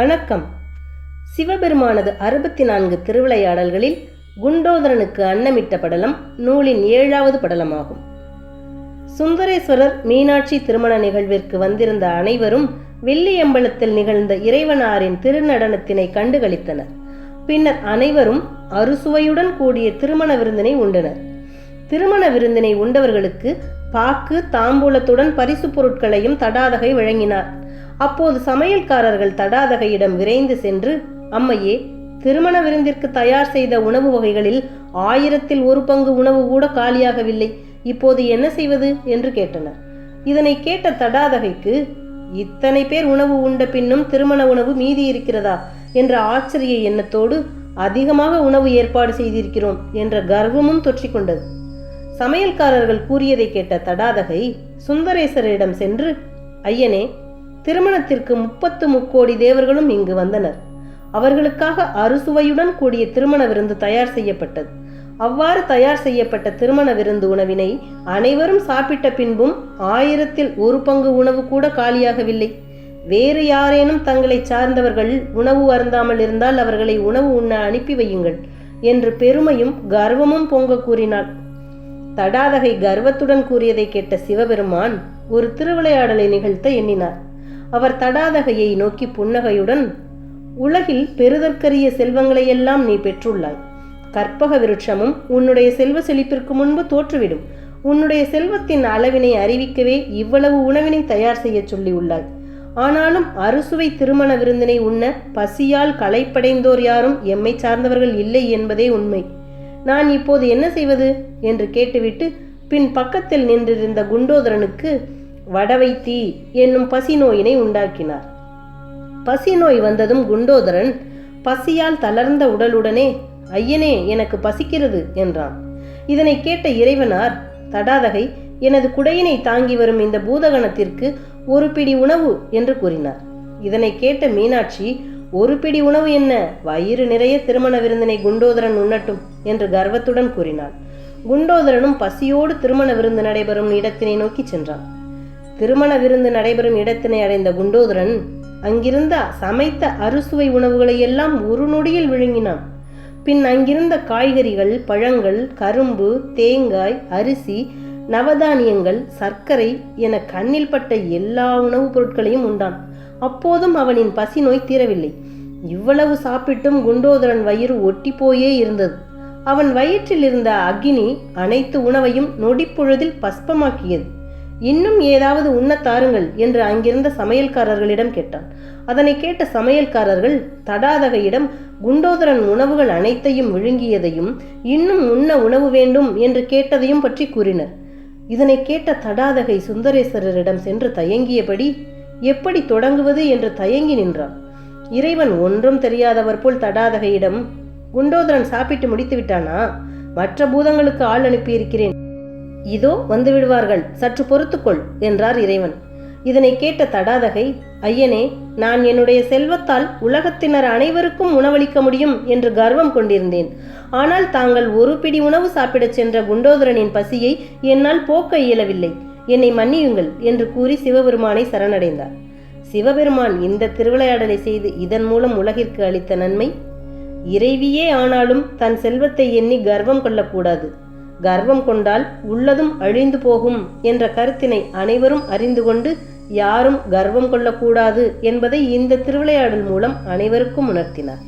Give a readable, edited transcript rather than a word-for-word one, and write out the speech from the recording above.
வணக்கம். சிவபெருமானது 64 திருவிளையாடல்களில் குண்டோதரனுக்கு அன்னமிட்ட படலம் நூலின் 7வது படலமாகும். சுந்தரேஸ்வரர் மீனாட்சி திருமண நிகழ்விற்கு வந்திருந்த அனைவரும் வெள்ளியம்பலத்தில் நிகழ்ந்த இறைவனாரின் திருநடனத்தினை கண்டுகளித்தனர். பின்னர் அனைவரும் அறுசுவையுடன் கூடிய திருமண விருந்தினை உண்டனர். திருமண விருந்தினை உண்டவர்களுக்கு பாக்கு தாம்பூலத்துடன் பரிசு பொருட்களையும் தடாதகை வழங்கினார். அப்போது சமையல்காரர்கள் தடாதகையிடம் விரைந்து சென்று, அம்மையே, திருமண விருந்திற்கு தயார் செய்த உணவு வகைகளில் 1000ல் 1 பங்கு உணவு கூட காலியாகவில்லை, இப்போது என்ன செய்வது என்று கேட்டனர். இதனை கேட்ட தடாதகைக்கு, இத்தனை பேர் உணவு உண்ட பின்னும் திருமண உணவு மீதி இருக்கிறதா என்ற ஆச்சரிய எண்ணத்தோடு, அதிகமாக உணவு ஏற்பாடு செய்திருக்கிறோம் என்ற கர்வமும் தொற்றிக்கொண்டது. சமையல்காரர்கள் கூறியதை கேட்ட தடாதகை சுந்தரேஸ்வரரிடம் சென்று, ஐயனே, திருமணத்திற்கு 30 முக்கோடி தேவர்களும் இங்கு வந்தனர். அவர்களுக்காக அறுசுவையுடன் கூடிய திருமண விருந்து தயார் செய்யப்பட்டது. அவ்வாறு தயார் செய்யப்பட்ட திருமண விருந்து உணவினை அனைவரும் சாப்பிட்ட பின்பும் 1000ல் 1 பங்கு உணவு கூட காலியாகவில்லை. வேறு யாரேனும் தங்களை சார்ந்தவர்கள் உணவு அருந்தாமல் இருந்தால் அவர்களை உணவு உண்ண அனுப்பி வையுங்கள் என்று பெருமையும் கர்வமும் பொங்க கூறினாள். தடாதகை கர்வத்துடன் கூறியதை கேட்ட சிவபெருமான் ஒரு திருவிளையாடலை நிகழ்த்த எண்ணினார். அவர் தடாதகையை நோக்கி புன்னகையுடன், உலகில் பெறுதற்கரிய செல்வங்களையெல்லாம் நீ பெற்றுள்ளாய். கற்பக விருட்சமும் உன்னுடைய செல்வ செழிப்பிற்கு முன்பு தோற்றுவிடும். உன்னுடைய செல்வத்தின் அளவினை அறிவிக்கவே இவ்வளவு உணவினை தயார் செய்ய சொல்லி உள்ளாய். ஆனாலும் அறுசுவை திருமண விருந்தினை உண்ண பசியால் களைப்படைந்தோர் யாரும் எம்மை சார்ந்தவர்கள் இல்லை என்பதே உண்மை. நான் இப்போது என்ன செய்வது என்று கேட்டுவிட்டு பின் பக்கத்தில் நின்றிருந்த குண்டோதரனுக்கு வடவைத்தீ என்னும் பசி நோயினை உண்டாக்கினார். பசி நோய் வந்ததும் குண்டோதரன் பசியால் தளர்ந்த உடலுடனே, ஐயனே, எனக்கு பசிக்கிறது என்றான். இதனை கேட்ட இறைவனார், தடாதகை, எனது குடையினை தாங்கி வரும் இந்த பூதகணத்திற்கு 1 பிடி உணவு என்று கூறினார். இதனை கேட்ட மீனாட்சி, 1 பிடி உணவு என்ன, வயிறு நிறைய திருமண விருந்தினை குண்டோதரன் உண்ணட்டும் என்று கர்வத்துடன் கூறினாள். குண்டோதரனும் பசியோடு திருமண விருந்து நடைபெறும் இடத்தினை நோக்கி சென்றான். திருமண விருந்து நடைபெறும் இடத்தினை அடைந்த குண்டோதரன் அங்கிருந்த சமைத்த அறுசுவை உணவுகளை எல்லாம் ஒரு நொடியில் விழுங்கினான். பின் அங்கிருந்த காய்கறிகள், பழங்கள், கரும்பு, தேங்காய், அரிசி, நவதானியங்கள், சர்க்கரை என கண்ணில் பட்ட எல்லா உணவுப் பொருட்களையும் உண்டான். அப்போதும் அவனின் பசி நோய் தீரவில்லை. இவ்வளவு சாப்பிட்டும் குண்டோதரன் வயிறு ஒட்டி போயே இருந்தது. அவன் வயிற்றில் இருந்த அக்னி அனைத்து உணவையும் நொடிப்பொழுதில் பஸ்பமாக்கியது. இன்னும் ஏதாவது உண்ணத் தாருங்கள் என்று அங்கிருந்த சமையல்காரர்களிடம் கேட்டான். அதனை கேட்ட சமையல்காரர்கள் தடாதகையிடம் குண்டோதரன் உணவுகள் அனைத்தையும் விழுங்கியதையும் இன்னும் உண்ண உணவு வேண்டும் என்று கேட்டதையும் பற்றி கூறினர். இதனை கேட்ட தடாதகை சுந்தரேஸ்வரரிடம் சென்று தயங்கியபடி எப்படி தொடங்குவது என்று தயங்கி நின்றான். இறைவன் ஒன்றும் தெரியாதவர் போல் தடாதகையிடம், குண்டோதரன் சாப்பிட்டு முடித்து விட்டானா? மற்ற பூதங்களுக்கு ஆள் அனுப்பியிருக்கிறேன், இதோ வந்து விடுவார்கள், சற்று பொறுத்துக்கொள் என்றார் இறைவன். இதனை கேட்ட தடாதகை, ஐயனே, நான் என்னுடைய செல்வத்தால் உலகத்தினர் அனைவருக்கும் உணவளிக்க முடியும் என்று கர்வம் கொண்டிருந்தேன். ஆனால் தாங்கள் 1 பிடி உணவு சாப்பிடச் சென்ற குண்டோதரனின் பசியை என்னால் போக்க இயலவில்லை, என்னை மன்னியுங்கள் என்று கூறி சிவபெருமானை சரணடைந்தார். சிவபெருமான் இந்த திருவிளையாடலை செய்து இதன் மூலம் உலகிற்கு அளித்த நன்மை, இறைவியே ஆனாலும் தன் செல்வத்தை எண்ணி கர்வம் கொள்ளக்கூடாது. கர்வம் கொண்டால் உள்ளதும் அழிந்து போகும் என்ற கருத்தினை அனைவரும் அறிந்து கொண்டு யாரும் கர்வம் கொள்ளக்கூடாது என்பதை இந்த திருவிளையாடல் மூலம் அனைவருக்கும் உணர்த்தினார்.